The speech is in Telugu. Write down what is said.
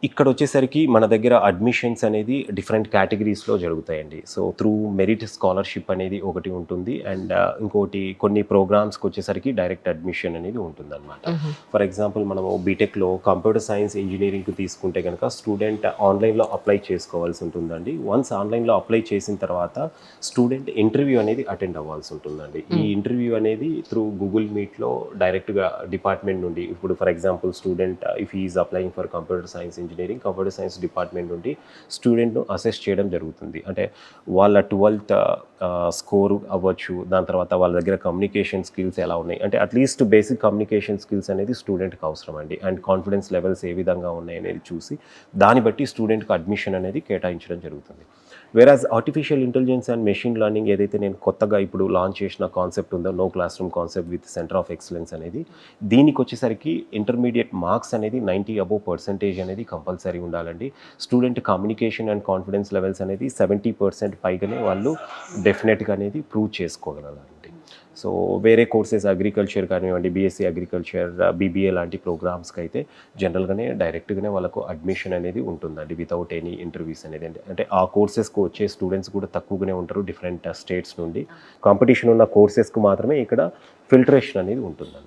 ఇక్కడ వచ్చేసరికి మన దగ్గర అడ్మిషన్స్ అనేది డిఫరెంట్ కేటగిరీస్‌లో జరుగుతాయండి. సో, త్రూ మెరిట్ స్కాలర్‌షిప్ అనేది ఒకటి ఉంటుంది. అండ్ ఇంకోటి కొన్ని ప్రోగ్రామ్స్‌కొచ్చేసరికి డైరెక్ట్ అడ్మిషన్ అనేది ఉంటుందనమాట. హుహు. ఫర్ ఎగ్జాంపుల్ మనము బీటెక్‌లో కంప్యూటర్ సైన్స్ ఇంజినీరింగ్‌కి తీసుకుంటే గనక స్టూడెంట్ ఆన్‌లైన్‌లో అప్లై చేసుకోవాల్సి ఉంటుందండి. వన్స్ ఆన్‌లైన్‌లో అప్లై చేసిన తర్వాత స్టూడెంట్ ఇంటర్వ్యూ అనేది అటెండ్ అవ్వాల్సి ఉంటుందండి. ఈ హ్మ్. ఇంటర్వ్యూ అనేది త్రూ గూగుల్ మీట్‌లో డైరెక్ట్‌గా డిపార్ట్‌మెంట్ నుండి ఇప్పుడు for example student if he is applying for computer science engineering, computer science department నుండి స్టూడెంట్‌ను అసెస్ చేయడం జరుగుతుంది. అంటే వాళ్ళ 12థ్ స్కోర్ అవ్వచ్చు. దాని తర్వాత వాళ్ళ దగ్గర కమ్యూనికేషన్ స్కిల్స్ ఎలా ఉన్నాయి. అంటే అట్‌లీస్ట్ బేసిక్ కమ్యూనికేషన్ స్కిల్స్ అనేది స్టూడెంట్‌కి అవసరం అండి. అండ్ కాన్ఫిడెన్స్ లెవెల్స్ ఏ విధంగా ఉన్నాయనేది చూసి దాన్ని బట్టి స్టూడెంట్‌కి అడ్మిషన్ అనేది కేటాయించడం జరుగుతుంది. వేరాజ్ artificial intelligence and machine learning ఏదైతే నేను కొత్తగా ఇప్పుడు లాంచ్ చేసిన కాన్సెప్ట్ ఉందో no classroom concept with centre of excellence అనేది, దీనికొచ్చేసరికి ఇంటర్మీడియట్ మార్క్స్ అనేది 90 అబోవ్ పర్సెంటేజ్ అనేది కంపల్సరీ ఉండాలండి. Student communication and confidence levels అనేది 70% పైగానే వాళ్ళు డెఫినెట్‌గా అనేది ప్రూవ్ చేసుకోగలగాలండి. సో వేరే కోర్సెస్ అగ్రికల్చర్ కానివ్వండి, బీఎస్సీ అగ్రికల్చర్, బీబీఏ లాంటి ప్రోగ్రామ్స్‌కి అయితే జనరల్‌గానే డైరెక్ట్‌గానే వాళ్ళకు అడ్మిషన్ అనేది ఉంటుందండి వితౌట్ ఎనీ ఇంటర్వ్యూస్ అనేది. అంటే ఆ కోర్సెస్‌కి వచ్చే స్టూడెంట్స్ కూడా తక్కువగానే ఉంటారు డిఫరెంట్ స్టేట్స్ నుండి. కాంపిటీషన్ ఉన్న కోర్సెస్‌కి మాత్రమే ఇక్కడ ఫిల్టరేషన్ అనేది ఉంటుందండి.